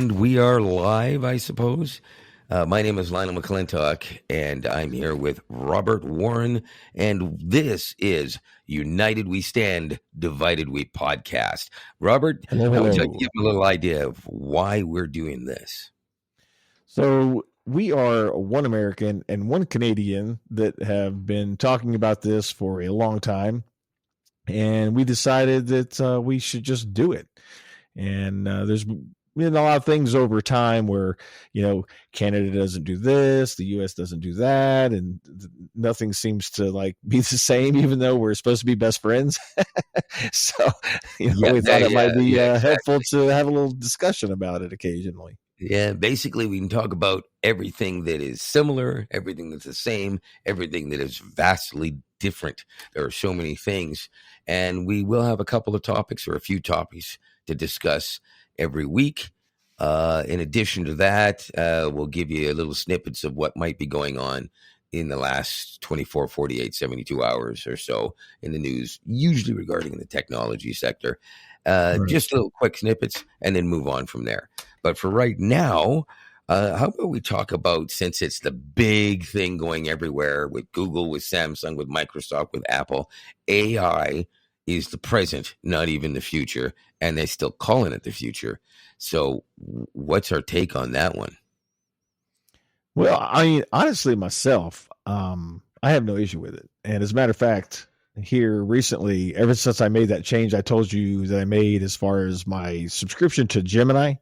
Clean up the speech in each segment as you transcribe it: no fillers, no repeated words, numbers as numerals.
And we are live, I suppose. My name is Lionel McClintock, and I'm here with Robert Warren. And this is United We Stand, Divided We podcast. Robert, Hello, how would you hello. like to give them a little idea of why we're doing this? So we are one American and one Canadian that have been talking about this for a long time, and we decided that we should just do it. And there's been a lot of things over time where, Canada doesn't do this, the U.S. doesn't do that, and nothing seems to be the same, even though we're supposed to be best friends. So, we thought it might be helpful to have a little discussion about it occasionally. Yeah, basically we can talk about everything that is similar, everything that's the same, everything that is vastly different. There are so many things, and we will have a couple of topics or a few topics to discuss every week. In addition to that, we'll give you a little snippets of what might be going on in the last 24, 48, 72 hours or so in the news, usually regarding the technology sector. Right. Just little quick snippets and then move on from there. But for right now, how about we talk about, since it's the big thing going everywhere with Google, with Samsung, with Microsoft, with Apple, AI is the present, not even the future, and they're still calling it the future. So what's our take on that one? Well, I mean, honestly, myself, I have no issue with it. And as a matter of fact, here recently, ever since I made that change I told you that I made as far as my subscription to Gemini,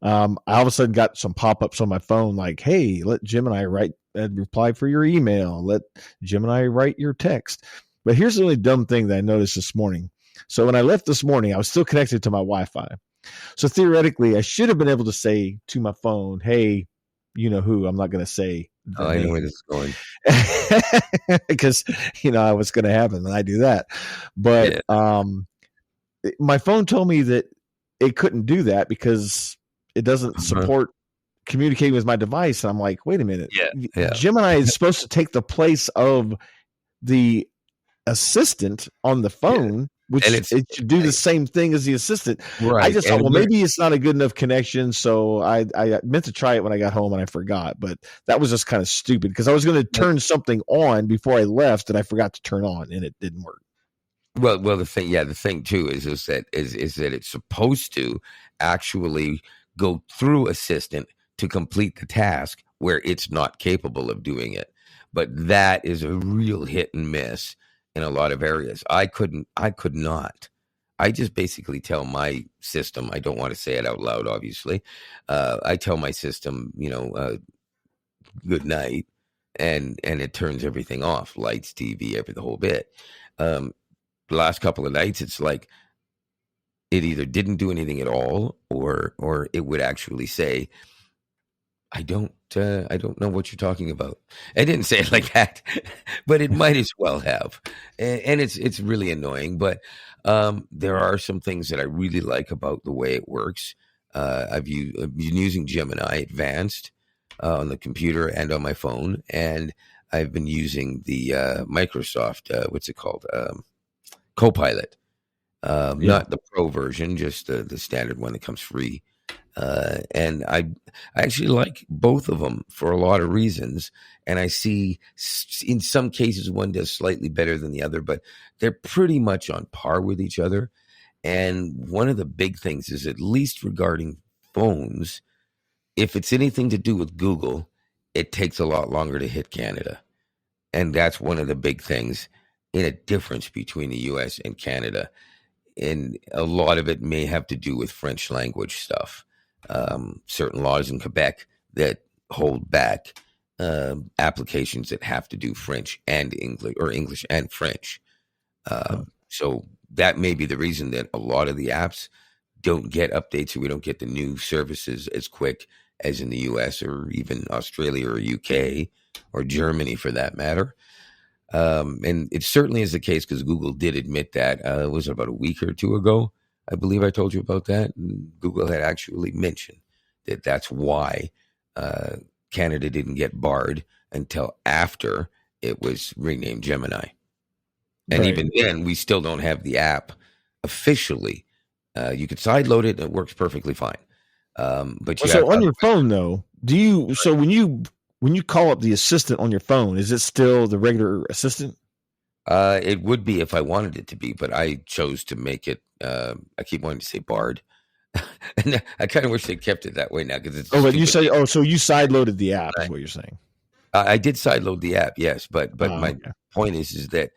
I all of a sudden got some pop-ups on my phone like, hey, let Gemini write a reply for your email. Let Gemini write your text. But here's the only dumb thing that I noticed this morning. So when I left this morning, I was still connected to my Wi-Fi. So theoretically, I should have been able to say to my phone, hey, you know who, I'm not going to say. I know where this is going. Because, I was going to happen when I do that. But my phone told me that it couldn't do that because it doesn't support communicating with my device. And I'm like, wait a minute. Yeah. Gemini is supposed to take the place of the assistant on the phone, which it should do the same thing as the assistant. Right. I just thought, well, maybe it's not a good enough connection. So I meant to try it when I got home and I forgot, but that was just kind of stupid because I was going to turn something on before I left that I forgot to turn on and it didn't work. Well, the thing too is that it's supposed to actually go through Assistant to complete the task where it's not capable of doing it. But that is a real hit and miss in a lot of areas. I could not. I just basically tell my system, I don't want to say it out loud, obviously. I tell my system, good night, and it turns everything off, lights, TV, the whole bit. The last couple of nights, it's like it either didn't do anything at all, or it would actually say, I don't know what you're talking about. I didn't say it like that, but it might as well have. And it's really annoying, but there are some things that I really like about the way it works. I've been using Gemini Advanced on the computer and on my phone, and I've been using the Microsoft, what's it called? Copilot. Not the Pro version, just the standard one that comes free. And I actually like both of them for a lot of reasons. And I see in some cases one does slightly better than the other, but they're pretty much on par with each other. And one of the big things is, at least regarding phones, if it's anything to do with Google, it takes a lot longer to hit Canada. And that's one of the big things in a difference between the US and Canada. And a lot of it may have to do with French language stuff. Certain laws in Quebec that hold back applications that have to do French and English, or English and French. So that may be the reason that a lot of the apps don't get updates, or we don't get the new services as quick as in the US or even Australia or UK or Germany for that matter. And it certainly is the case because Google did admit that. It was about a week or two ago, I believe I told you about that. And Google had actually mentioned that that's why Canada didn't get barred until after it was renamed Gemini. And even then, we still don't have the app officially. You could sideload it and it works perfectly fine. But you have So on your phone though, do you so when you call up the assistant on your phone, is it still the regular assistant? it would be if I wanted it to be, but I chose to make it. I keep wanting to say Bard, and I kind of wish they kept it that way now because it's. Oh, but you say so you sideloaded the app is what you're saying. I did sideload the app, yes, but my Okay. point is that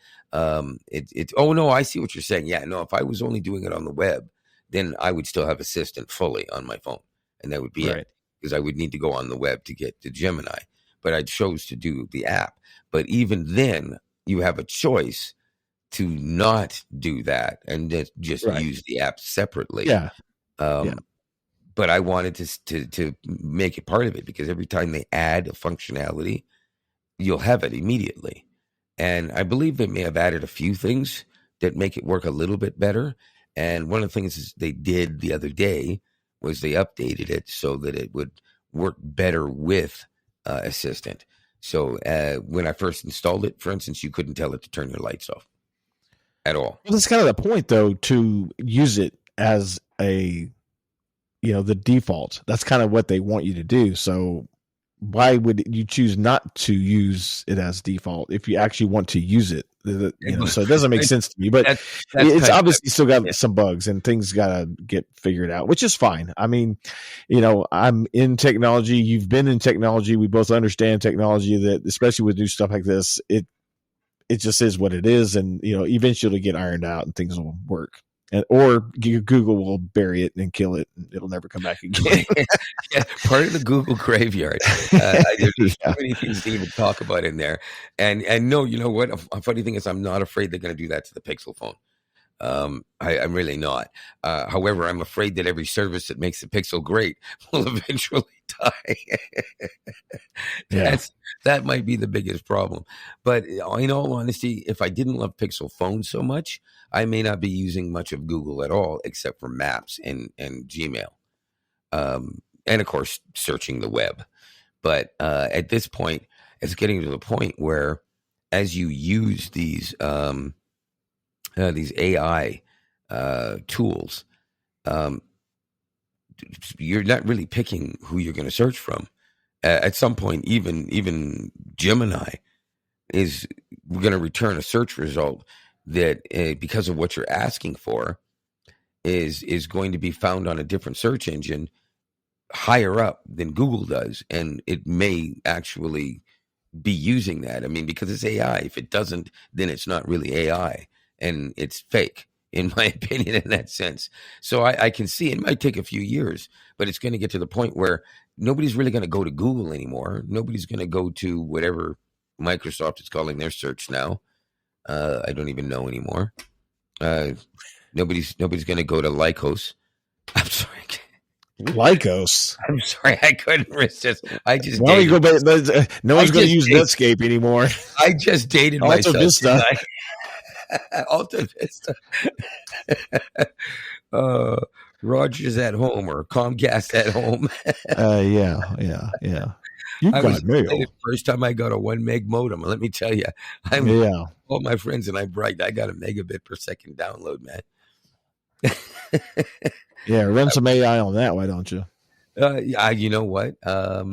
it's. Oh no, I see what you're saying. Yeah, no, if I was only doing it on the web, then I would still have Assistant fully on my phone, and that would be Right. it because I would need to go on the web to get to Gemini. But I chose to do the app. But even then, you have a choice to not do that and just Right. use the app separately. Yeah. Um, But I wanted to make it part of it because every time they add a functionality, you'll have it immediately. And I believe they may have added a few things that make it work a little bit better. And one of the things is they did the other day was they updated it so that it would work better with Assistant. So when I first installed it, for instance, you couldn't tell it to turn your lights off at all. Well, that's kind of the point, though, to use it as the default. That's kind of what they want you to do. So why would you choose not to use it as default if you actually want to use it? So it doesn't make sense to me, but it's obviously still got some bugs and things got to get figured out, which is fine. I mean, I'm in technology. You've been in technology. We both understand technology, that especially with new stuff like this, it just is what it is. And, eventually it'll get ironed out and things will work. Or Google will bury it and kill it, and it'll never come back again. Yeah, part of the Google graveyard. There's so many things to even talk about in there. And no, you know what? A funny thing is, I'm not afraid they're going to do that to the Pixel phone. I'm really not. However, I'm afraid that every service that makes the Pixel great will eventually die. That might be the biggest problem. But in all honesty, if I didn't love Pixel phone so much, I may not be using much of Google at all, except for Maps and Gmail. And of course, searching the web. But at this point, it's getting to the point where as you use these AI tools, you're not really picking who you're going to search from. At some point, even Gemini is going to return a search result that, because of what you're asking for, is going to be found on a different search engine higher up than Google does, and it may actually be using that. I mean, because it's AI. If it doesn't, then it's not really AI, and it's fake, in my opinion, in that sense. So I can see it might take a few years, but it's going to get to the point where nobody's really going to go to Google anymore. Nobody's going to go to whatever Microsoft is calling their search now. I don't even know anymore. Nobody's going to go to Lycos. I'm sorry. Lycos. I'm sorry, I couldn't resist. Well, you go back. No one's going to use Netscape anymore. I just dated myself. Alta Vista. Rogers at home or Comcast at home. Yeah. You got mail. The first time I got a 1 meg modem, let me tell you, all my friends and I bragged. I got a megabit per second download, man. Yeah, run some AI on that. Why don't you? You know what? I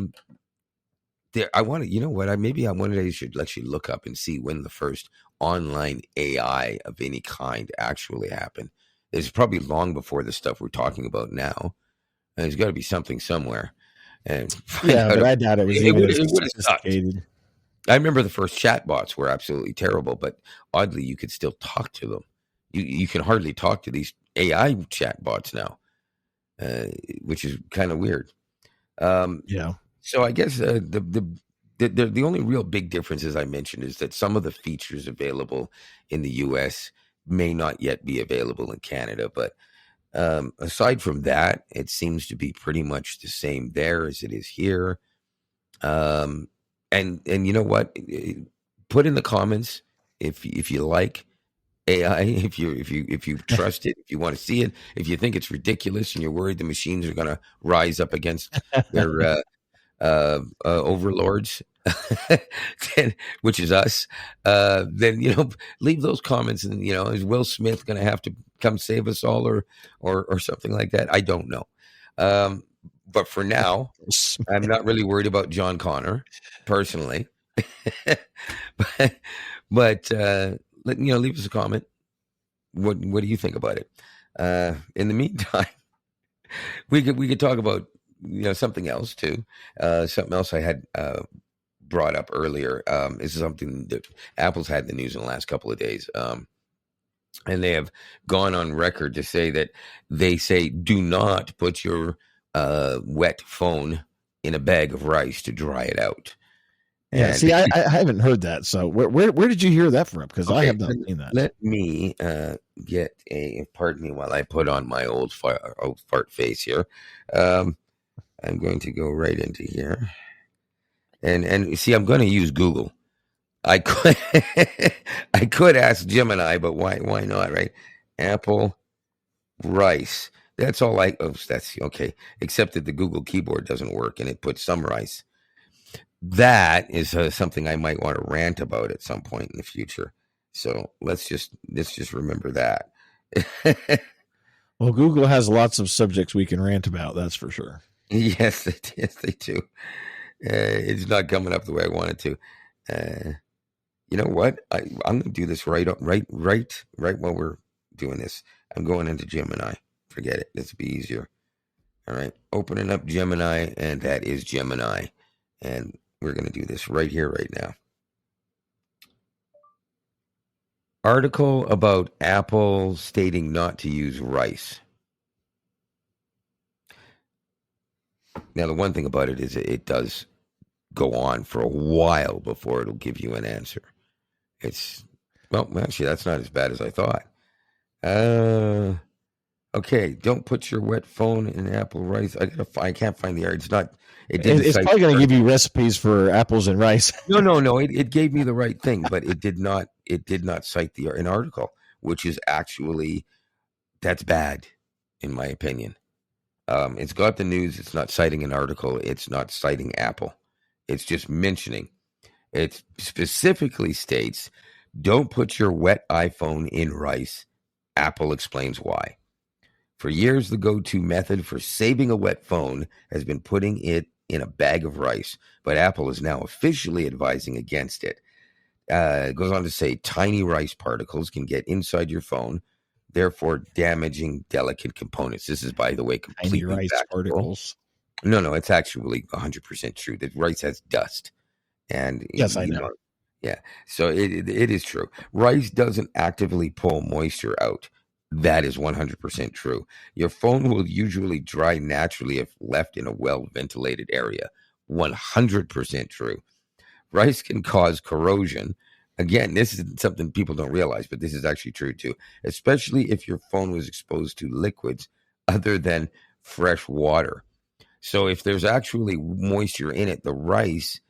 wanted I should actually look up and see when the first online AI of any kind actually happened. It's probably long before the stuff we're talking about now. And there's got to be something somewhere. And but I doubt it was even sophisticated. I remember the first chatbots were absolutely terrible, but oddly, you could still talk to them. You can hardly talk to these AI chatbots now, which is kind of weird. So I guess the only real big difference, as I mentioned, is that some of the features available in the U.S. may not yet be available in Canada. But aside from that, it seems to be pretty much the same there as it is here. And you know what? Put in the comments if you like AI, if you trust it, if you want to see it, if you think it's ridiculous and you're worried the machines are going to rise up against their overlords, which is us, then leave those comments. And is Will Smith going to have to come save us all, or something like that? I don't know. But for now, I'm not really worried about John Connor personally. but leave us a comment. What do you think about it? In the meantime, we could talk about something else too. Something else I had brought up earlier. This is something that Apple's had in the news in the last couple of days. And they have gone on record to say that they say do not put your wet phone in a bag of rice to dry it out. Yeah, see, I haven't heard that. So where did you hear that from? Because I have not seen that. Let me pardon me while I put on my old fart face here. I'm going to go right into here. And see, I'm going to use Google. I could ask Gemini, but why not, right? Apple rice. That's all that's okay. Except that the Google keyboard doesn't work and it puts some rice. That is something I might want to rant about at some point in the future. So let's just remember that. Well, Google has lots of subjects we can rant about. That's for sure. Yes, they do. It's not coming up the way I wanted to. You know what? I'm going to do this right while we're doing this. I'm going into Gemini. Forget it. This will be easier. All right. Opening up Gemini, and that is Gemini. And we're going to do this right here, right now. Article about Apple stating not to use rice. Now, the one thing about it is it does go on for a while before it'll give you an answer. Actually, that's not as bad as I thought. Okay, don't put your wet phone in Apple rice. I can't find the art. It's not. It's probably going to give you recipes for apples and rice. No. It gave me the right thing, but it did not. It did not cite an article, which is actually that's bad, in my opinion. It's got the news. It's not citing an article. It's not citing Apple. It's just mentioning. It specifically states, don't put your wet iPhone in rice. Apple explains why. For years, the go-to method for saving a wet phone has been putting it in a bag of rice, but Apple is now officially advising against it. It goes on to say tiny rice particles can get inside your phone, therefore damaging delicate components. This is, by the way, completely tiny rice particles. No, it's actually 100% true. That rice has dust. And yes, I know. Yeah, so it is true. Rice doesn't actively pull moisture out. That is 100% true. Your phone will usually dry naturally if left in a well-ventilated area. 100% true. Rice can cause corrosion. Again, this is something people don't realize, but this is actually true too, especially if your phone was exposed to liquids other than fresh water. So if there's actually moisture in it, the rice,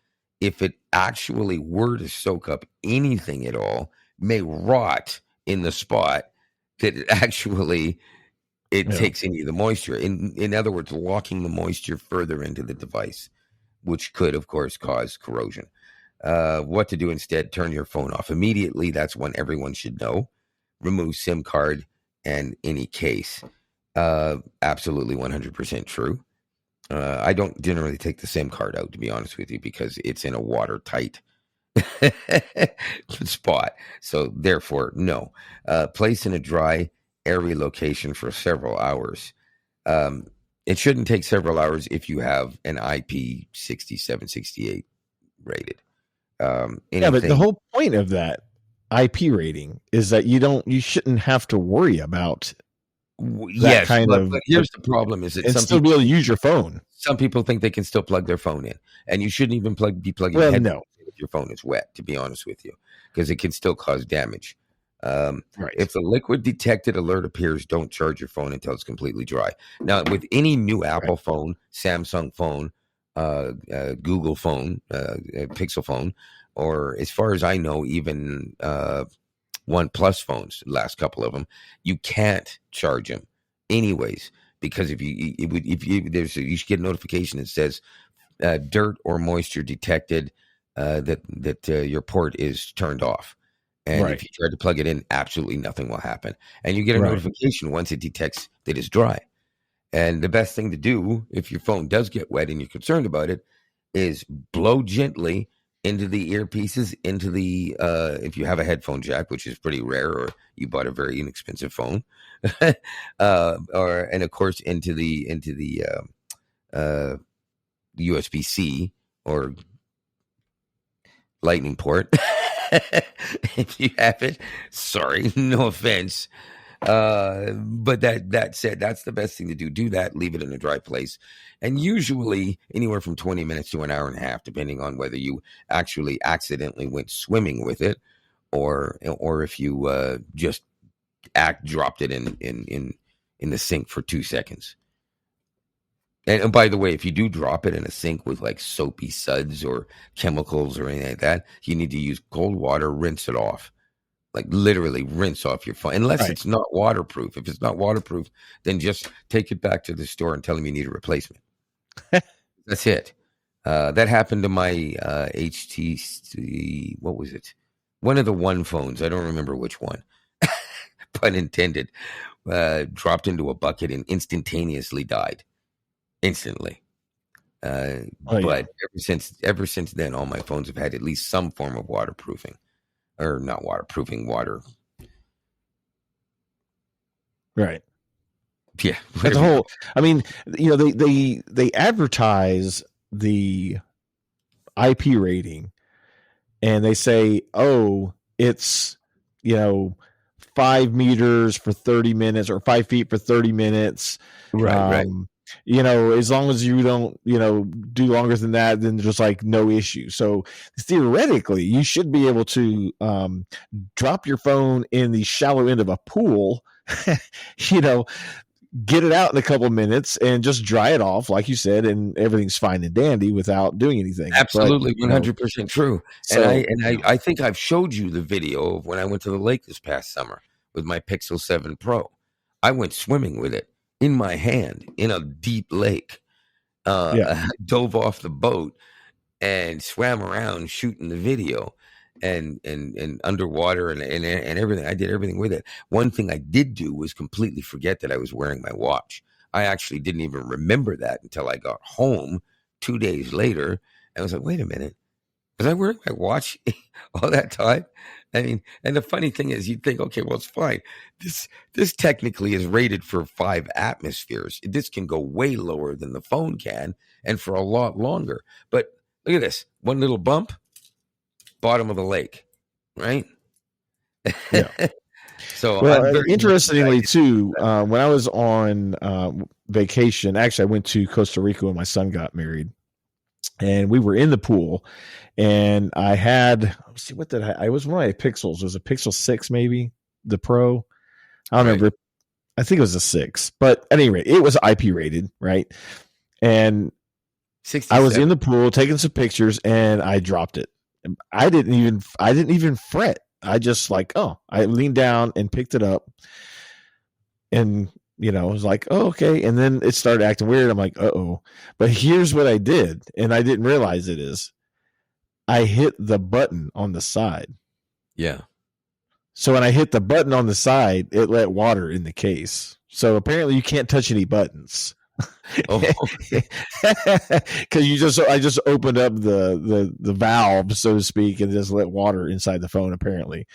if it actually were to soak up anything at all, may rot in the spot that it takes any of the moisture. In other words, locking the moisture further into the device, which could, of course, cause corrosion. What to do instead? Turn your phone off immediately. That's one everyone should know. Remove SIM card and any case. Absolutely 100% true. I don't generally take the SIM card out, to be honest with you, because it's in a watertight spot. So therefore, no. Place in a dry, airy location for several hours. It shouldn't take several hours if you have an IP6768 rated. But the whole point of that IP rating is that you shouldn't have to worry about but here's the problem: is that still be able to use your phone. Some people think they can still plug their phone in, and you shouldn't even be plugging your headphones if your phone is wet. To be honest with you, because it can still cause damage. Right. If the liquid detected alert appears, don't charge your phone until it's completely dry. Now, with any new Apple phone, Samsung phone, Google phone, Pixel phone, or as far as I know, even OnePlus phones, the last couple of them, you can't charge them anyways, because if you should get a notification that says dirt or moisture detected, that your port is turned off. And if you try to plug it in, absolutely nothing will happen. And you get a notification once it detects that it's dry. And the best thing to do if your phone does get wet and you're concerned about it is blow gently into the earpieces, into the if you have a headphone jack, which is pretty rare, or you bought a very inexpensive phone, and of course into the USB-C or Lightning port. If you have it, sorry, no offense. But that said, that's the best thing to do. Do that, leave it in a dry place. And usually anywhere from 20 minutes to an hour and a half, depending on whether you actually accidentally went swimming with it or if you just dropped it in the sink for 2 seconds. And by the way, if you do drop it in a sink with like soapy suds or chemicals or anything like that, you need to use cold water, rinse it off. Like literally rinse off your phone, unless it's not waterproof. If it's not waterproof, then just take it back to the store and tell them you need a replacement. That's it. That happened to my HTC, what was it? One of the One phones. I don't remember which one. Pun intended. Dropped into a bucket and instantaneously died. Instantly. But ever since then, all my phones have had at least some form of waterproofing. Or not waterproofing, water. Right. Yeah. That's a whole. I mean, you know, they advertise the IP rating, and they say, oh, it's 5 meters for 30 minutes or 5 feet for 30 minutes. Right. As long as you don't, do longer than that, then there's like no issue. So theoretically, you should be able to drop your phone in the shallow end of a pool, get it out in a couple of minutes and just dry it off, like you said, and everything's fine and dandy without doing anything. Absolutely, 100% true. So, and I think I've showed you the video of when I went to the lake this past summer with my Pixel 7 Pro. I went swimming with it in my hand in a deep lake. I dove off the boat and swam around shooting the video and underwater and everything. I did everything with it. One thing I did do was completely forget that I was wearing my watch. I actually didn't even remember that until I got home 2 days later. I was like, wait a minute, was I wearing my watch all that time? I mean, and the funny thing is, you'd think, okay, well, it's fine. This technically is rated for 5 atmospheres. This can go way lower than the phone can, and for a lot longer. But look at this, one little bump, bottom of the lake, right? Yeah. So, well, interestingly too, when I was on vacation, actually, I went to Costa Rica when my son got married, and we were in the pool, and I had, let's see, what did I was one of my Pixels. It was a Pixel 6, maybe the Pro. I don't remember. I think it was a 6, but at any rate, it was IP rated, right? And 67. I was in the pool taking some pictures, and I dropped it. I didn't even fret. I just I leaned down and picked it up, and I was like, oh, okay. And then it started acting weird. I'm like, uh-oh. But here's what I did, and I didn't realize it is, I hit the button on the side. Yeah. So when I hit the button on the side, it let water in the case. So apparently you can't touch any buttons. Oh. Because I just opened up the valve, so to speak, and just let water inside the phone, apparently.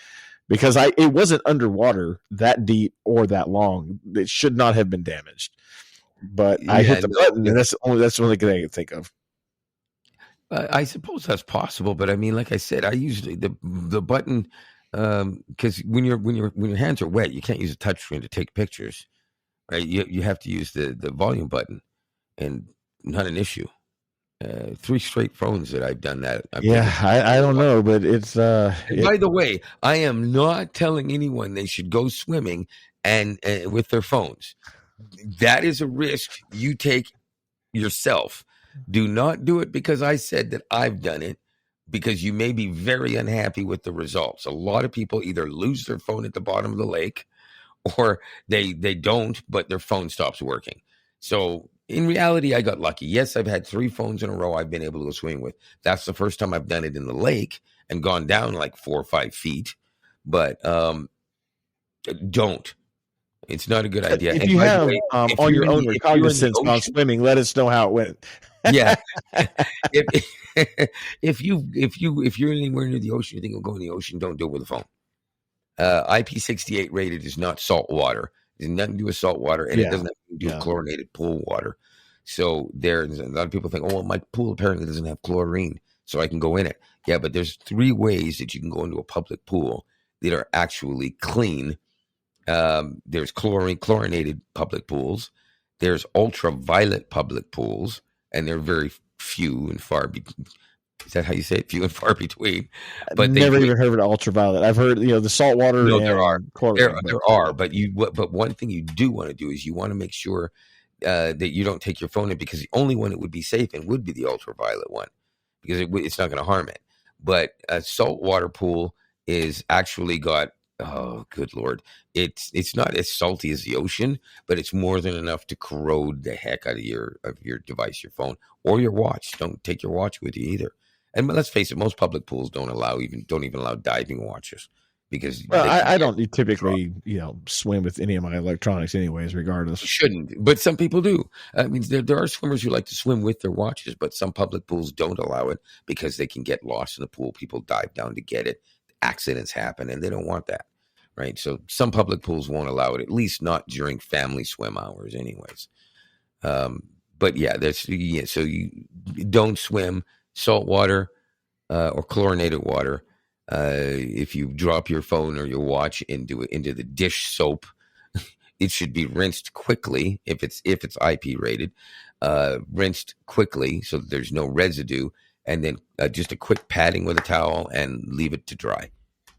Because it wasn't underwater that deep or that long. It should not have been damaged. But I hit the button, and that's the only thing I can think of. I suppose that's possible, but I mean, like I said, I usually the button, because when your hands are wet, you can't use a touchscreen to take pictures, right? You have to use the volume button, and not an issue. 3 straight phones that I've done that. I don't know, but it's. By the way, I am not telling anyone they should go swimming and with their phones. That is a risk you take yourself. Do not do it because I said that I've done it, because you may be very unhappy with the results. A lot of people either lose their phone at the bottom of the lake, or they don't, but their phone stops working. So in reality, I got lucky. Yes, I've had 3 phones in a row I've been able to go swimming with. That's the first time I've done it in the lake and gone down like 4 or 5 feet. But don't. It's not a good idea. If And you by the have way, if on you're your in own the if you're in the recognizance on ocean, swimming, let us know how it went. yeah, if if you're anywhere near the ocean, you think of going in the ocean, don't do it with a phone. IP68 rated is not salt water. It has nothing to do with salt water, and it Yeah. doesn't have to do with Yeah. chlorinated pool water. So there's a lot of people think, oh, well, my pool apparently doesn't have chlorine, so I can go in it. Yeah, but there's 3 ways that you can go into a public pool that are actually clean. There's chlorinated public pools. There's ultraviolet public pools, and they're very few and far between. Is that how you say it? Few and far between. But Never even heard of an ultraviolet. I've heard, the salt water. No, and there are. chlorine, There are, but one thing you do want to do is you want to make sure that you don't take your phone in, because the only one it would be safe in would be the ultraviolet one, because it's not going to harm it. But a saltwater pool is actually got, oh, good Lord. It's not as salty as the ocean, but it's more than enough to corrode the heck out of your device, your phone or your watch. Don't take your watch with you either. And let's face it, most public pools don't even allow diving watches, because Well, I don't typically, swim with any of my electronics anyways, regardless. You shouldn't, but some people do. I mean, there are swimmers who like to swim with their watches, but some public pools don't allow it because they can get lost in the pool. People dive down to get it. Accidents happen, and they don't want that, right? So some public pools won't allow it, at least not during family swim hours anyways. But yeah, so you don't swim salt water or chlorinated water. If you drop your phone or your watch into the dish soap, it should be rinsed quickly if it's IP rated, rinsed quickly so that there's no residue, and then just a quick patting with a towel and leave it to dry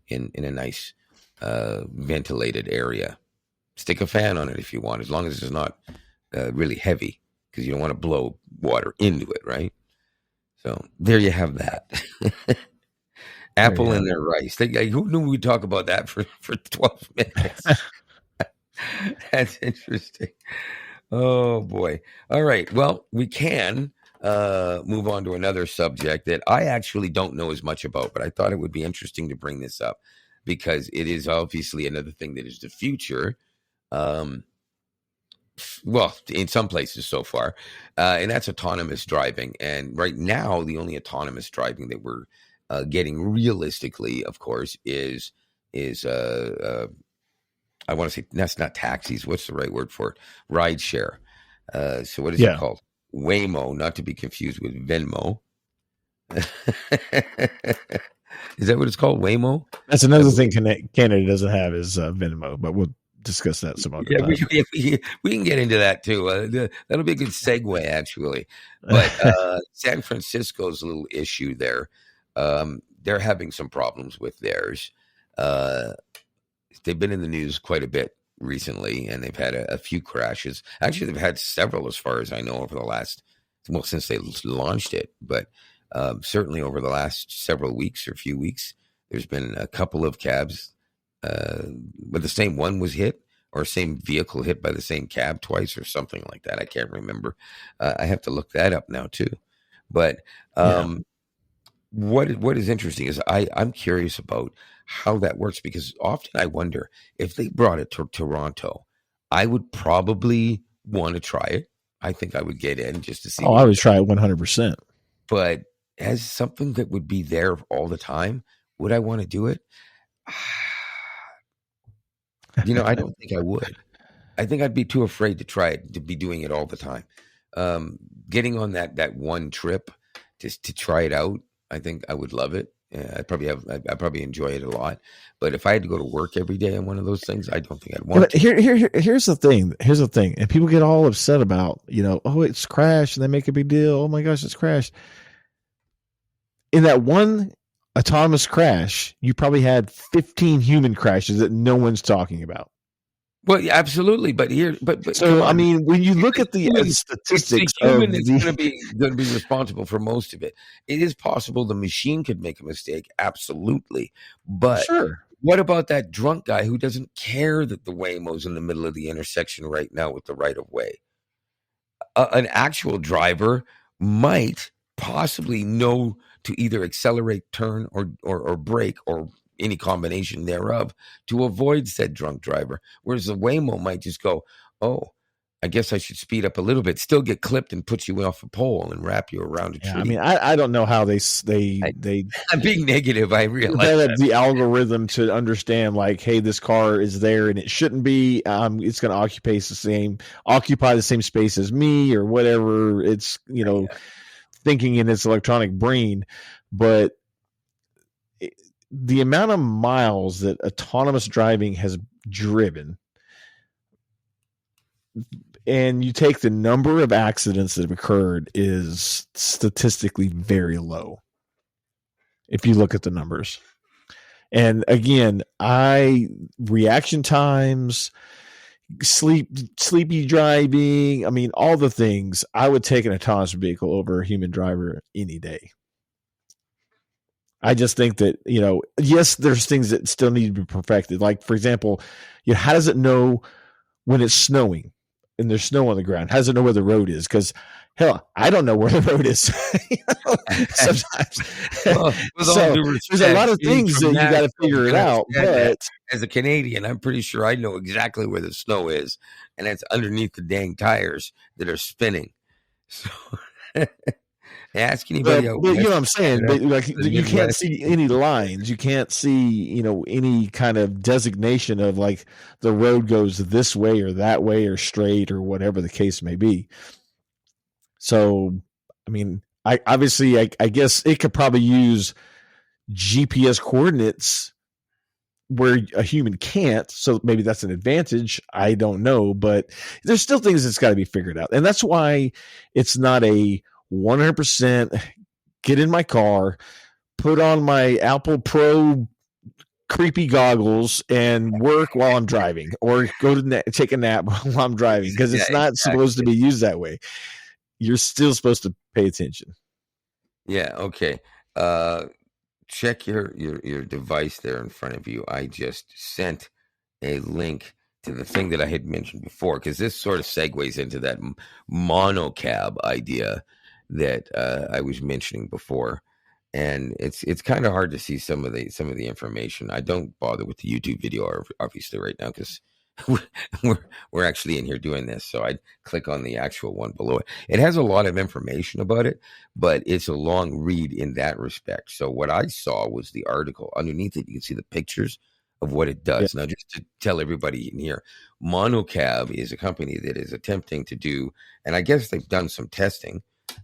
in a nice ventilated area. Stick a fan on it if you want, as long as it's not really heavy, because you don't want to blow water into it, right? So there you have that. Apple and their rice. Who knew we'd talk about that for 12 minutes? That's interesting. Oh, boy. All right. Well, we can move on to another subject that I actually don't know as much about, but I thought it would be interesting to bring this up because it is obviously another thing that is the future. Well, in some places so far, and that's autonomous driving. And right now, the only autonomous driving that we're getting realistically, of course, is I want to say, that's not taxis. What's the right word for it? Ride share. So what is it called? Waymo, not to be confused with Venmo. Is that what it's called? Waymo? That's another thing Canada doesn't have is Venmo, but we'll discuss that some other time. We can get into that too. That'll be a good segue, actually. But San Francisco's little issue there, they're having some problems with theirs. They've been in the news quite a bit recently, and they've had a few crashes. Actually, they've had several, as far as I know, over the last, since they launched it. But certainly over the last several weeks or few weeks, there's been a couple of cabs but the same one was hit, or same vehicle hit by the same cab twice or something like that. I can't remember. I have to look that up now too. But what is interesting is I'm curious about how that works, because often I wonder if they brought it to Toronto, I would probably want to try it. I think I would get in just to see. Oh, I would try it 100%. But as something that would be there all the time, would I want to do it? I don't think I would. I think I'd be too afraid to try it, to be doing it all the time. Getting on that one trip just to try it out, I think I would love it. I probably enjoy it a lot. But if I had to go to work every day on one of those things, I don't think I'd want to. Here's the thing. And people get all upset about, oh, it's crashed, and they make a big deal. Oh my gosh, it's crashed. In that one autonomous crash, you probably had 15 human crashes that no one's talking about. Well, yeah, absolutely, but so I mean, when you look at the statistics, the human is going to be responsible for most of it. It is possible the machine could make a mistake, absolutely, but what about that drunk guy who doesn't care that the Waymo's in the middle of the intersection right now with the right of way? An actual driver might possibly know to either accelerate, turn, or brake, or any combination thereof to avoid said drunk driver. Whereas the Waymo might just go, oh, I guess I should speed up a little bit, still get clipped and put you off a pole and wrap you around a tree. I mean, I don't know how they I'm being negative. I realize develop the algorithm to understand, like, hey, this car is there and it shouldn't be. It's going to occupy the same space as me or whatever. It's thinking in its electronic brain, but the amount of miles that autonomous driving has driven, and you take the number of accidents that have occurred, is statistically very low if you look at the numbers. And again, reaction times, sleepy driving, I mean, all the things, I would take an autonomous vehicle over a human driver any day. I just think that, yes, there's things that still need to be perfected. Like, for example, how does it know when it's snowing and there's snow on the ground? How does it know where the road is? Because, hell, I don't know where the road is sometimes. Well, so there's a lot of things that you got to figure it out. But as a Canadian, I'm pretty sure I know exactly where the snow is, and it's underneath the dang tires that are spinning. So ask anybody else. You know what I'm saying? But like, you can't see any lines. You can't see, any kind of designation of like the road goes this way or that way or straight or whatever the case may be. So, I mean, I guess it could probably use GPS coordinates where a human can't. So maybe that's an advantage. I don't know, but there's still things that's got to be figured out. And that's why it's not a 100% get in my car, put on my Apple Pro creepy goggles and work while I'm driving, or go to take a nap while I'm driving, because it's not supposed to be used that way. You're still supposed to pay attention. Yeah. Okay. Check your device there in front of you. I just sent a link to the thing that I had mentioned before, because this sort of segues into that monocab idea that I was mentioning before, and it's kind of hard to see some of the information. I don't bother with the YouTube video obviously right now, because we're actually in here doing this. So I'd click on the actual one below it. It has a lot of information about it, but it's a long read in that respect. So what I saw was the article. Underneath it, you can see the pictures of what it does. Yeah. Now, just to tell everybody in here, Monocab is a company that is attempting to do, and I guess they've done some testing,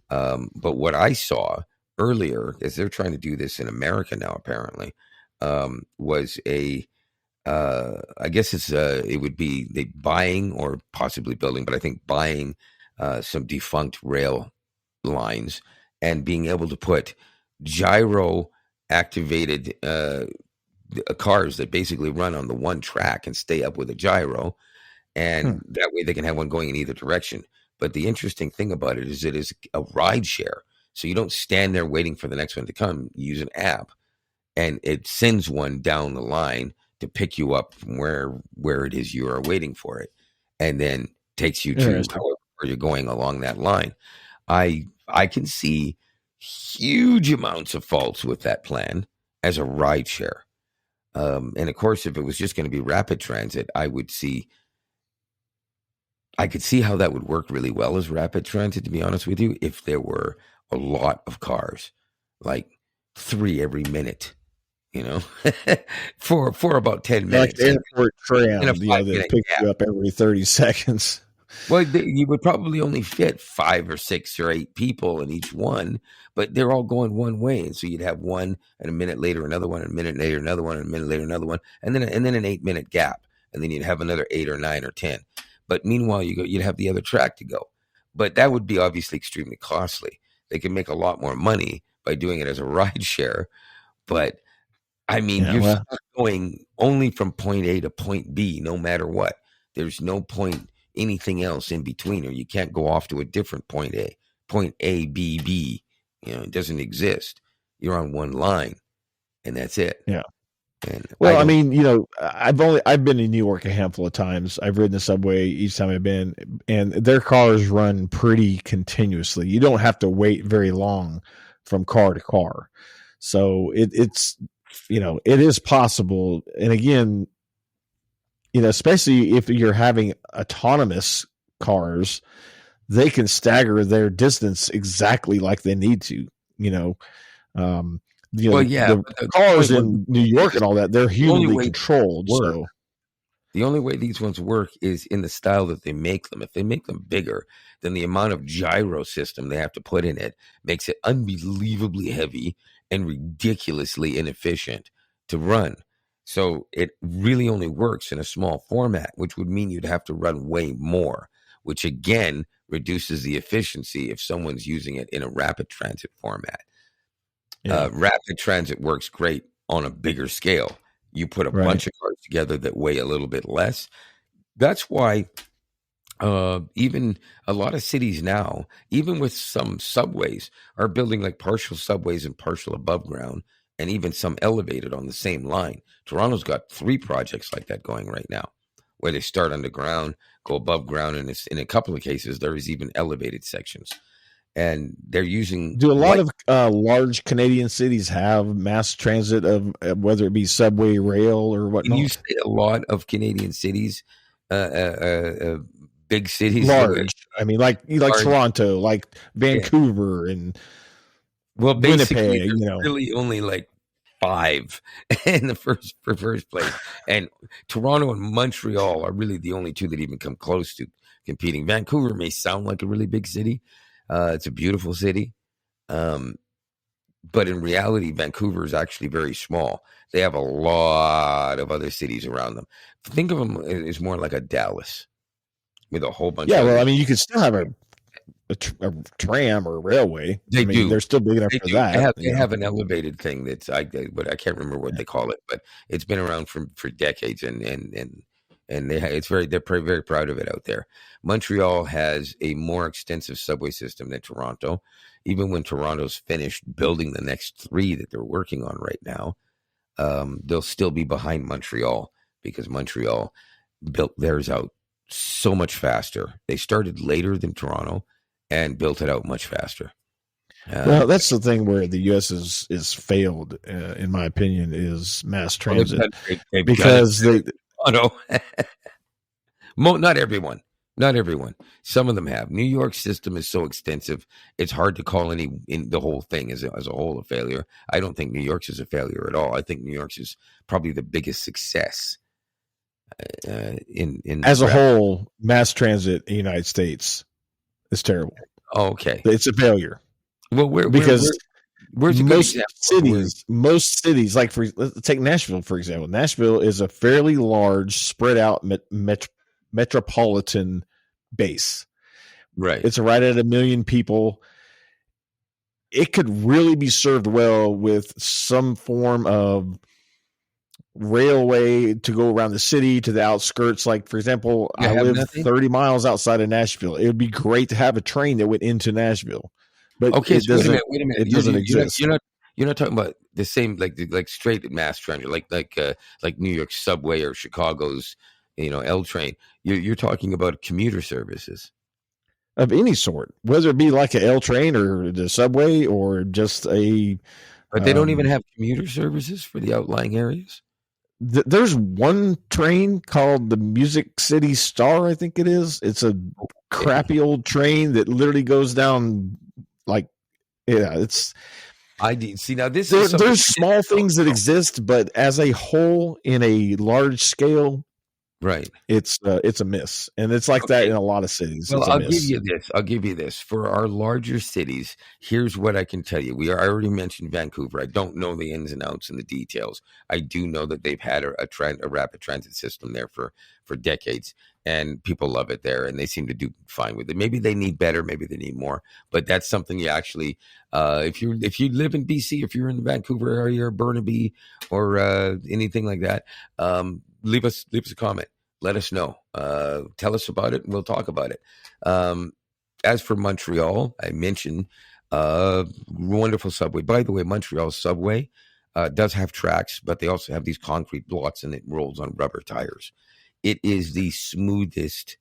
but what I saw earlier, is they're trying to do this in America now, apparently, was I guess it would be they buying or possibly building, but I think buying some defunct rail lines and being able to put gyro activated cars that basically run on the one track and stay up with a gyro, and that way they can have one going in either direction. But the interesting thing about it is a ride share, so you don't stand there waiting for the next one to come. You use an app, and it sends one down the line to pick you up from where it is you are waiting for it, and then takes you to where you're going along that line. I can see huge amounts of faults with that plan as a ride share. And of course, if it was just going to be rapid transit, I could see how that would work really well as rapid transit, to be honest with you, if there were a lot of cars, like 3 every minute, for about 10 minutes. Like airport tram, that picks you up every 30 seconds. Well, you would probably only fit 5 or 6 or 8 people in each one, but they're all going one way. And so you'd have one, and a minute later another one, and a minute later another one, and a minute later another one, and then an 8-minute gap, and then you'd have another 8 or 9 or 10. But meanwhile, you'd have the other track to go. But that would be obviously extremely costly. They could make a lot more money by doing it as a ride share. But I mean, you're going only from point A to point B, no matter what. There's no point anything else in between, or you can't go off to a different point A, B, B. It doesn't exist. You're on one line, and that's it. Yeah. And I mean, I've been in New York a handful of times. I've ridden the subway each time I've been, and their cars run pretty continuously. You don't have to wait very long from car to car. So it's it is possible. And again, especially if you're having autonomous cars, they can stagger their distance exactly like they need to. The cars in New York and all that, they're humanly controlled. So the only way these ones work is in the style that they make them. If they make them bigger, then the amount of gyro system they have to put in it makes it unbelievably heavy and ridiculously inefficient to run. So it really only works in a small format, which would mean you'd have to run way more, which again reduces the efficiency if someone's using it in a rapid transit format. Yeah. Rapid transit works great on a bigger scale. You put a bunch of cars together that weigh a little bit less. That's why even a lot of cities now, even with some subways, are building like partial subways and partial above ground, and even some elevated on the same line. Toronto's got 3 projects like that going right now, where they start underground, go above ground, and in a couple of cases, there is even elevated sections. And they're using. Do a lot of large Canadian cities have mass transit of whether it be subway, rail, or whatnot? You say a lot of Canadian cities, big cities, large. I mean, like Toronto, like Vancouver, and basically, Winnipeg. Really only like 5 in the first place, and Toronto and Montreal are really the only 2 that even come close to competing. Vancouver may sound like a really big city. It's a beautiful city. But in reality, Vancouver is actually very small. They have a lot of other cities around them. Think of them as more like a Dallas with a whole bunch of. Yeah, well, I mean, you could still have a tram or a railway. They do. They're still big enough for that. They have an elevated thing but I can't remember what they call it, but it's been around for decades, and they're very proud of it out there. Montreal has a more extensive subway system than Toronto. Even when Toronto's finished building the next 3 that they're working on right now, they'll still be behind Montreal because Montreal built theirs out so much faster. They started later than Toronto and built it out much faster. Well, that's the thing where the U.S. is failed, in my opinion, is mass transit. Because not everyone. Some of them have. New York's system is so extensive, it's hard to call the whole thing as a whole a failure. I don't think New York's is a failure at all. I think New York's is probably the biggest success. As a whole, mass transit in the United States is terrible. Oh, okay. It's a failure. Well, where's most cities, like let's take Nashville, for example. Nashville is a fairly large, spread out metropolitan base. Right. It's right at 1 million people. It could really be served well with some form of railway to go around the city to the outskirts. Like, for example, I live 30 miles outside of Nashville. It would be great to have a train that went into Nashville. But okay, wait a minute. It doesn't exist. You're not talking about the same like straight mass transit, like New York subway or Chicago's L train. You're talking about commuter services of any sort, whether it be like an L train or the subway or just a. But they don't even have commuter services for the outlying areas. There's one train called the Music City Star, I think it is. It's a crappy old train that literally goes down. It's. I see now. There's small things that exist, but as a whole, in a large scale, right, it's a miss, and it's like that in a lot of cities. Well, I'll give you this. For our larger cities, here's what I can tell you. I already mentioned Vancouver. I don't know the ins and outs and the details. I do know that they've had a rapid transit system there for decades. And people love it there, and they seem to do fine with it. Maybe they need better, maybe they need more, but that's something you actually, if you live in BC, if you're in the Vancouver area or Burnaby or anything like that, leave us a comment. Let us know. Tell us about it, and we'll talk about it. As for Montreal, I mentioned wonderful subway. By the way, Montreal's subway does have tracks, but they also have these concrete blocks, and it rolls on rubber tires. It is the smoothest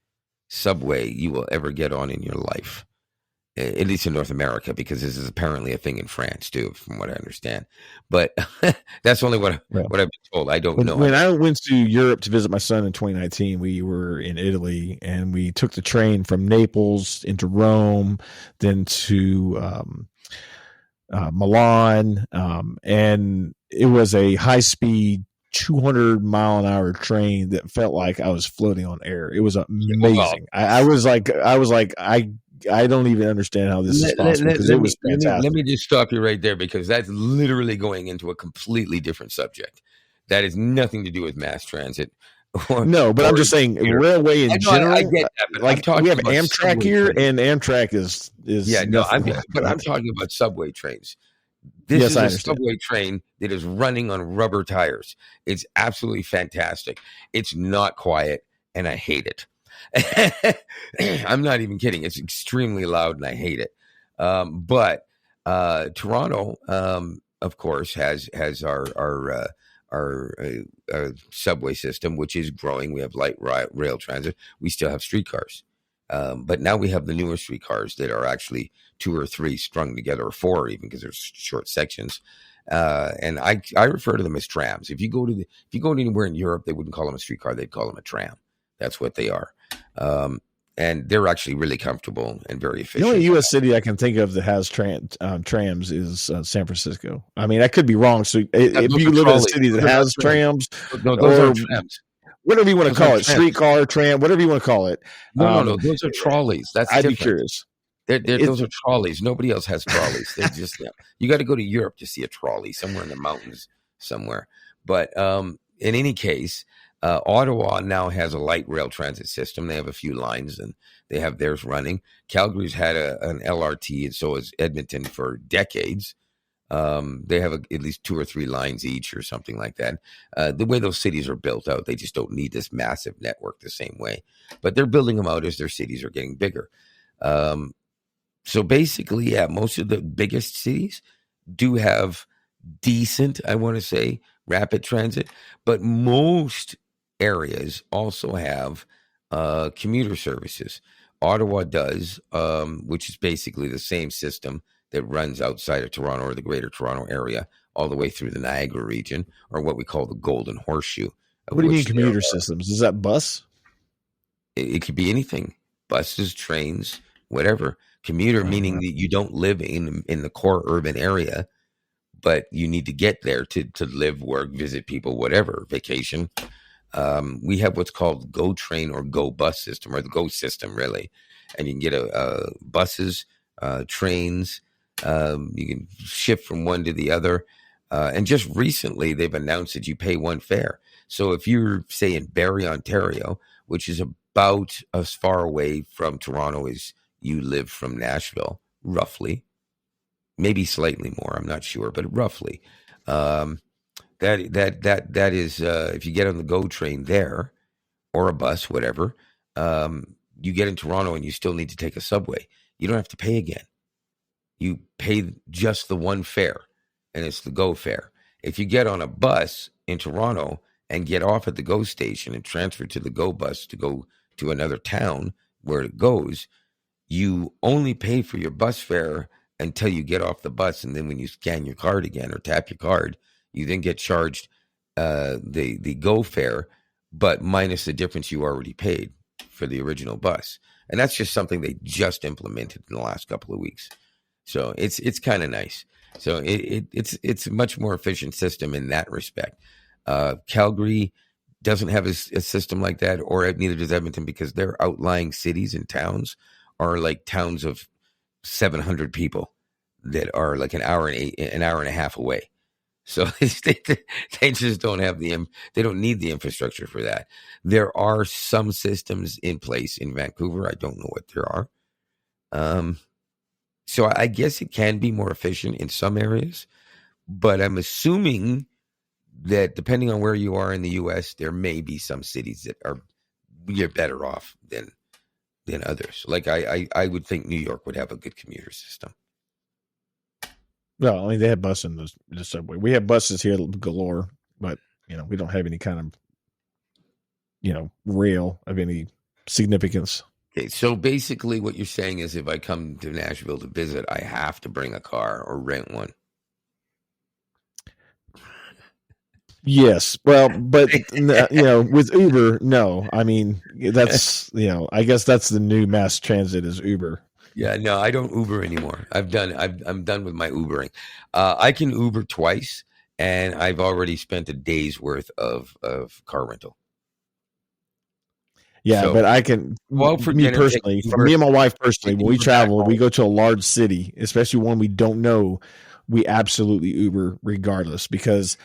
subway you will ever get on in your life. at least in North America, because this is apparently a thing in France too, from what I understand. But that's only what I've been told. I don't know. When I went to Europe to visit my son in 2019, we were in Italy, and we took the train from Naples into Rome, then to Milan, and it was a high-speed 200-mile-an-hour train that felt like I was floating on air. It was amazing. I was like, I don't even understand how this is possible, because it was fantastic. Let me just stop you right there, because that's literally going into a completely different subject. That has nothing to do with mass transit. No, but I'm just saying railway in general. I get that, but like we have Amtrak here, and Amtrak is but I'm talking about subway trains. This is a subway train that is running on rubber tires. It's absolutely fantastic. It's not quiet, and I hate it. I'm not even kidding. It's extremely loud, and I hate it. But Toronto, of course, has our subway system, which is growing. We have light rail transit. We still have streetcars. But now we have the newer streetcars that are actually 2 or 3 strung together, or 4 even, because there's short sections. And I refer to them as trams. If you go anywhere in Europe, they wouldn't call them a streetcar; they'd call them a tram. That's what they are. And they're actually really comfortable and very efficient. The only U.S. city I can think of that has trams is San Francisco. I mean, I could be wrong. So if you live in a city that has trams, those are trams. Whatever you want to call it, streetcar, tram, whatever you want to call it. No, those are trolleys. That's I'd be curious. Those are trolleys. Nobody else has trolleys. They're just you got to go to Europe to see a trolley somewhere in the mountains somewhere. But in any case, Ottawa now has a light rail transit system. They have a few lines, and they have theirs running. Calgary's had an LRT, and so has Edmonton for decades. They have at least 2 or 3 lines each, or something like that. The way those cities are built out, they just don't need this massive network the same way. But they're building them out as their cities are getting bigger. So basically, most of the biggest cities do have decent, I want to say, rapid transit, but most areas also have commuter services. Ottawa does, which is basically the same system that runs outside of Toronto, or the Greater Toronto area, all the way through the Niagara region, or what we call the Golden Horseshoe. What do you mean commuter systems? Is that bus? It could be anything: buses, trains, whatever. Commuter meaning that you don't live in the core urban area, but you need to get there to live, work, visit people, whatever, vacation. We have what's called GO Train or GO Bus system, or the GO system, really. And you can get buses, trains. You can shift from one to the other. And just recently, they've announced that you pay one fare. So if you're, say, in Barrie, Ontario, which is about as far away from Toronto as you live from Nashville, roughly, maybe slightly more, I'm not sure, but roughly, that is, if you get on the GO train there, or a bus, whatever, you get in Toronto and you still need to take a subway. You don't have to pay again. You pay just the one fare, and it's the GO fare. If you get on a bus in Toronto and get off at the GO station and transfer to the GO bus to go to another town where it goes, you only pay for your bus fare until you get off the bus. And then when you scan your card again, or tap your card, you then get charged the GO fare, but minus the difference you already paid for the original bus. And that's just something they just implemented in the last couple of weeks. So it's kind of nice. So it's a much more efficient system in that respect. Calgary doesn't have a system like that, or neither does Edmonton, because their outlying cities and towns are like towns of 700 people that are like an hour and a half away. So they just don't have they don't need the infrastructure for that. There are some systems in place in Vancouver. I don't know what there are. So I guess it can be more efficient in some areas, but I'm assuming that depending on where you are in the U.S., there may be some cities that you're better off than others. Like I would think New York would have a good commuter system. Well, I mean, they have buses in the subway. We have buses here galore, but we don't have any kind of rail of any significance. Okay, so basically, what you're saying is, if I come to Nashville to visit, I have to bring a car or rent one. Yes. Well, but with Uber, no. I mean, that's I guess that's the new mass transit is Uber. Yeah, no, I don't Uber anymore. I'm done with my Ubering. I can Uber twice, and I've already spent a day's worth of car rental. Yeah, So, but I can. go out for Me dinner, take personally, for Uber, me and my wife personally, take when we Uber back travel, we home. go to a large city, especially one we don't know. We absolutely Uber regardless, because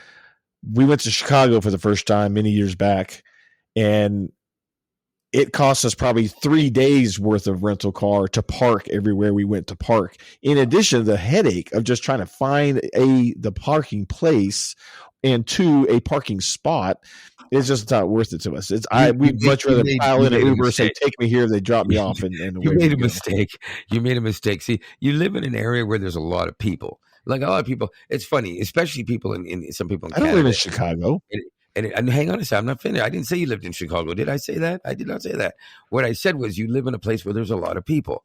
we went to Chicago for the first time many years back, and it cost us probably 3 days worth of rental car to park everywhere we went to park. In addition to the headache of just trying to find the parking place, and two, a parking spot, it's just not worth it to us. We'd much rather pile in an Uber, say, take me here, they drop me off, and You away made we a go. mistake. You made a mistake. See, you live in an area where there's a lot of people. Like a lot of people, it's funny, especially people in some people in I don't Canada. live in Chicago. And hang on a second, I'm not finished. I didn't say you lived in Chicago. Did I say that? I did not say that. What I said was you live in a place where there's a lot of people,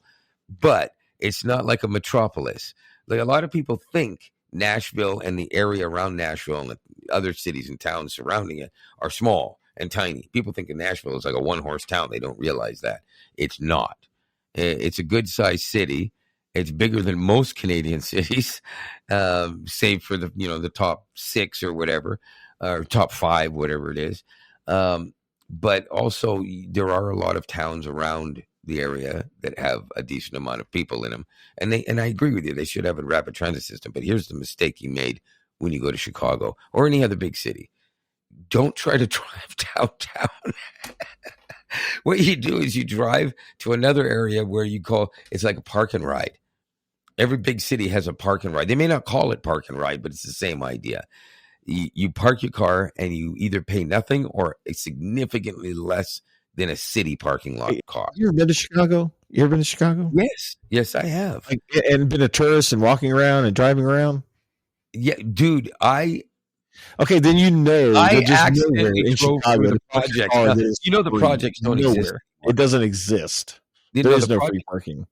but it's not like a metropolis. Like a lot of people think Nashville and the area around Nashville and the other cities and towns surrounding it are small and tiny. People think of Nashville as like a one-horse town. They don't realize that. It's not. It's a good-sized city. It's bigger than most Canadian cities, save for the top 6 or whatever, or top 5, whatever it is. But also, there are a lot of towns around the area that have a decent amount of people in them, and I agree with you. They should have a rapid transit system. But here's the mistake you made when you go to Chicago or any other big city: don't try to drive downtown. What you do is you drive to another area where it's like a park and ride. Every big city has a park and ride. They may not call it park and ride, but it's the same idea. You park your car and you either pay nothing or significantly less than a city parking lot cost. You ever been to Chicago? Yes, I have. And been a tourist and walking around and driving around? Yeah, dude, Okay, then I accidentally drove through the project. Now, the projects don't exist. It doesn't exist. There is no free parking.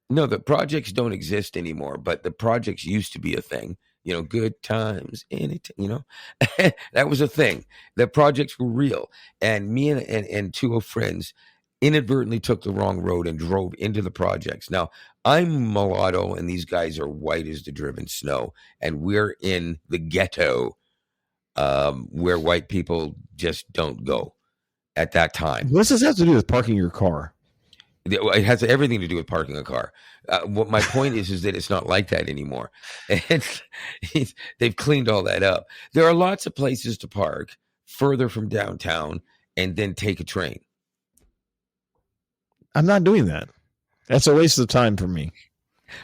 No, the projects don't exist anymore, but the projects used to be a thing. Good times in it, that was a thing. The projects were real. And me and 2 of friends inadvertently took the wrong road and drove into the projects. Now, I'm mulatto and these guys are white as the driven snow. And we're in the ghetto, where white people just don't go at that time. What does this have to do with parking your car? It has everything to do with parking a car. What my point is that it's not like that anymore. And they've cleaned all that up. There are lots of places to park further from downtown and then take a train. I'm not doing that. That's a waste of time for me.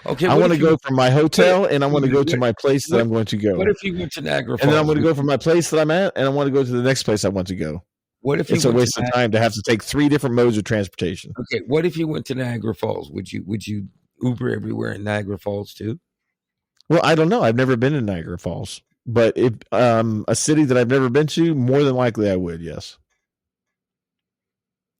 Okay, I want to go from my hotel and I want to go to my place that I'm going to go. What if you went to Niagara Falls? And then I'm going to go from my place that I'm at and I want to go to the next place I want to go. What if it's a waste of time to have to take 3 different modes of transportation? Okay, what if you went to Niagara Falls? Would you Uber everywhere in Niagara Falls too? Well, I don't know. I've never been to Niagara Falls, but if a city that I've never been to, more than likely I would. Yes.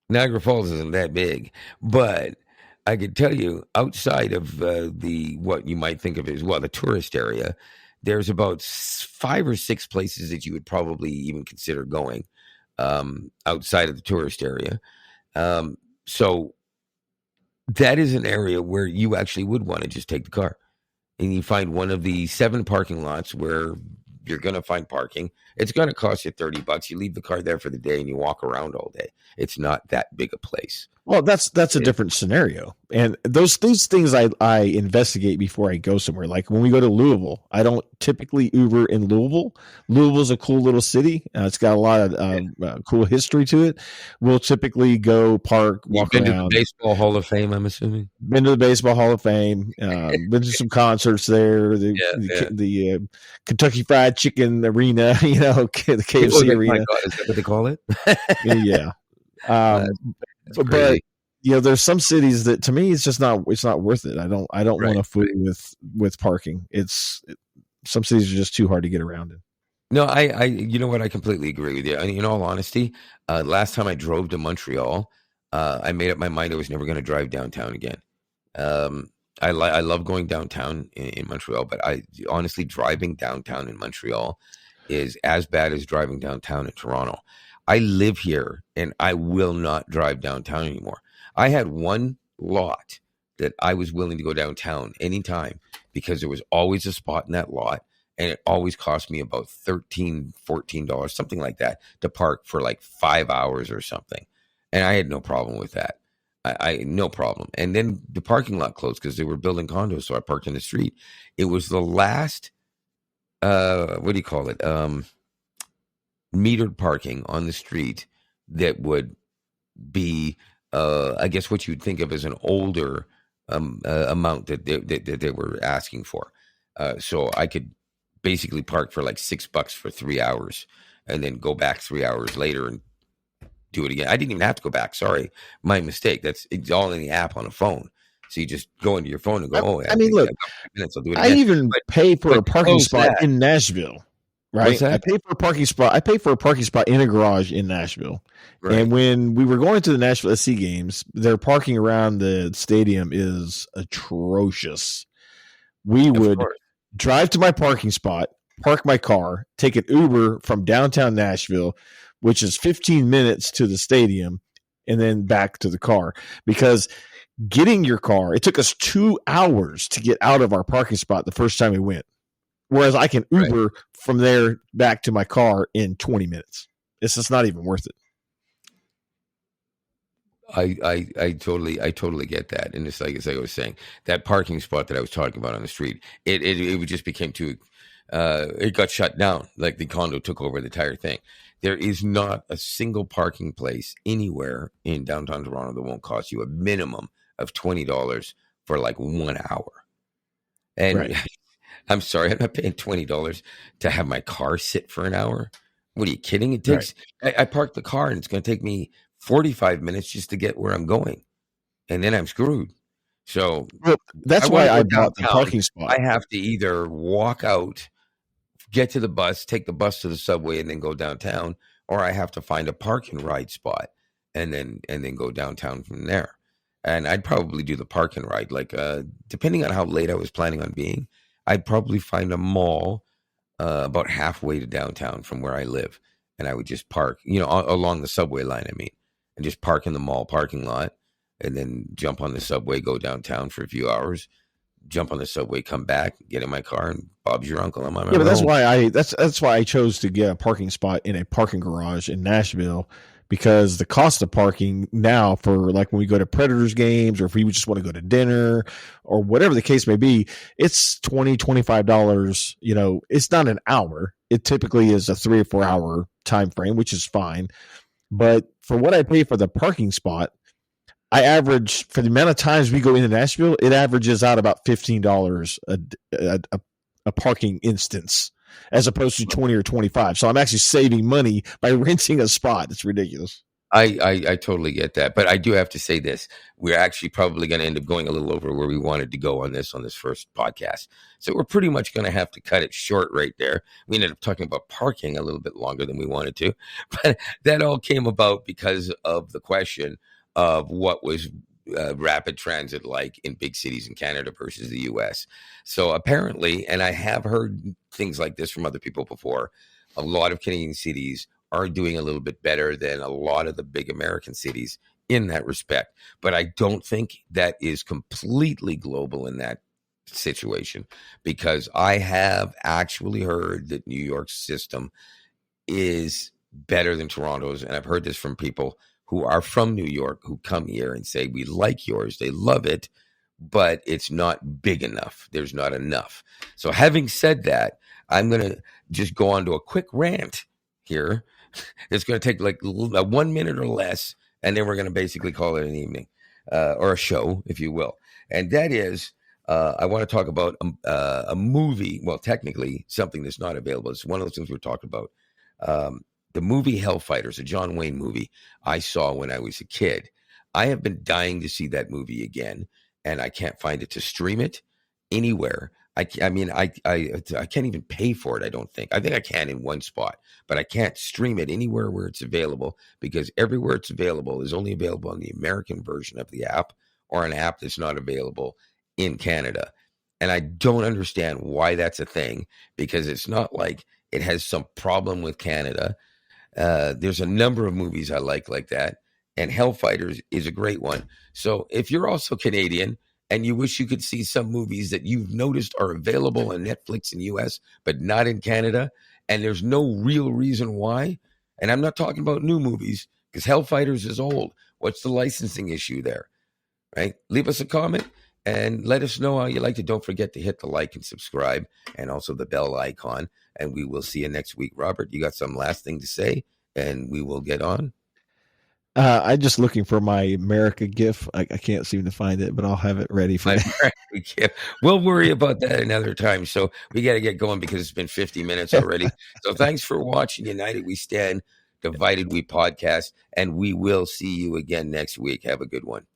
Niagara Falls isn't that big, but I could tell you outside of what you might think of as the tourist area, there's about 5 or 6 places that you would probably even consider going. Outside of the tourist area. So that is an area where you actually would want to just take the car and you find one of the 7 parking lots where you're going to find parking. It's going to cost you $30. You leave the car there for the day and you walk around all day. It's not that big a place. Well, that's a different scenario. And those things I investigate before I go somewhere. Like when we go to Louisville, I don't typically Uber in Louisville. Louisville's a cool little city. It's got a lot of cool history to it. We'll typically go park, walk around. Been to the Baseball Hall of Fame, I'm assuming? Been to the Baseball Hall of Fame. Been to some concerts there. The Kentucky Fried Chicken Arena, the KFC Arena. My God, is that what they call it? Yeah. But there's some cities that to me it's not worth it. I don't want to fool with parking. Some cities are just too hard to get around in. No, I you know what? I completely agree with you. In all honesty, last time I drove to Montreal, I made up my mind I was never going to drive downtown again. I love going downtown in Montreal, but I honestly driving downtown in Montreal is as bad as driving downtown in Toronto. I live here and I will not drive downtown anymore. I had one lot that I was willing to go downtown anytime because there was always a spot in that lot and it always cost me about $13-14, something like that, to park for like 5 hours or something. And I had no problem with that. I no problem. And then the parking lot closed because they were building condos, so I parked in the street. It was the last what do you call it? Metered parking on the street that would be I guess what you'd think of as an older amount that they were asking for. So I could basically park for like $6 for 3 hours and then go back 3 hours later and do it again. I didn't even have to go back. Sorry, my mistake. It's all in the app on a phone. So you just go into your phone and go, I mean, look, minutes, I'll do it I again. even pay for a parking spot that. in Nashville, right? I pay for a parking spot. I pay for a parking spot in a garage in Nashville. Right. And when we were going to the Nashville SC games, their parking around the stadium is atrocious. We would drive to my parking spot, park my car, take an Uber from downtown Nashville, which is 15 minutes to the stadium, and then back to the car. Because getting your car, it took us 2 hours to get out of our parking spot the first time we went. Whereas I can Uber from there back to my car in 20 minutes. It's just not even worth it. I totally get that. And it's like, as I was saying, that parking spot that I was talking about on the street, it just became too, it got shut down. Like the condo took over the entire thing. There is not a single parking place anywhere in downtown Toronto that won't cost you a minimum of $20 for like 1 hour. And I'm sorry, I'm not paying $20 to have my car sit for an hour. What are you kidding? It takes, I parked the car and it's going to take me 45 minutes just to get where I'm going. And then I'm screwed. So that's why I bought the parking spot. I have to either walk out, get to the bus, take the bus to the subway, and then go downtown, or I have to find a park and ride spot and then go downtown from there. And I'd probably do the park and ride. Like depending on how late I was planning on being, I'd probably find a mall about halfway to downtown from where I live, and I would just park, along the subway line. I mean, and just park in the mall parking lot, and then jump on the subway, go downtown for a few hours. Jump on the subway, come back, get in my car, and Bob's your uncle. I'm on my but that's why that's why I chose to get a parking spot in a parking garage in Nashville, because the cost of parking now for like when we go to Predators games or if we just want to go to dinner or whatever the case may be, it's $20-$25. It's not an hour. It typically is a 3 or 4 hour time frame, which is fine. But for what I pay for the parking spot, I average, for the amount of times we go into Nashville, it averages out about $15 a parking instance, as opposed to 20 or 25. So I'm actually saving money by renting a spot. It's ridiculous. I totally get that. But I do have to say this. We're actually probably going to end up going a little over where we wanted to go on this first podcast. So we're pretty much going to have to cut it short right there. We ended up talking about parking a little bit longer than we wanted to. But that all came about because of the question of what was rapid transit like in big cities in Canada versus the US. So apparently, and I have heard things like this from other people before, a lot of Canadian cities are doing a little bit better than a lot of the big American cities in that respect. But I don't think that is completely global in that situation, because I have actually heard that New York's system is better than Toronto's. And I've heard this from people who are from New York, who come here and say, we like yours. They love it, but it's not big enough. There's not enough. So having said that, I'm going to just go on to a quick rant here. It's going to take like 1 minute or less, and then we're going to basically call it an evening or a show, if you will. And that is, I want to talk about a movie. Well, technically, something that's not available. It's one of those things we're talking about. The movie Hellfighters, a John Wayne movie I saw when I was a kid. I have been dying to see that movie again, and I can't find it to stream it anywhere. I mean, I can't even pay for it. I don't think. I think I can in one spot, but I can't stream it anywhere where it's available because everywhere it's available is only available on the American version of the app or an app that's not available in Canada. And I don't understand why that's a thing because it's not like it has some problem with Canada. There's a number of movies I like that, and Hellfighters is a great one. So if you're also Canadian and you wish you could see some movies that you've noticed are available on Netflix in US but not in Canada, and there's no real reason why, and I'm not talking about new movies because Hellfighters is old. What's the licensing issue there? Right? Leave us a comment and let us know how you liked it. Don't forget to hit the like and subscribe and also the bell icon. And we will see you next week. Robert, you got some last thing to say and we will get on. I'm just looking for my America GIF. I can't seem to find it, but I'll have it ready for you. We'll worry about that another time. So we got to get going because it's been 50 minutes already. So thanks for watching United We Stand, Divided We Podcast, and we will see you again next week. Have a good one.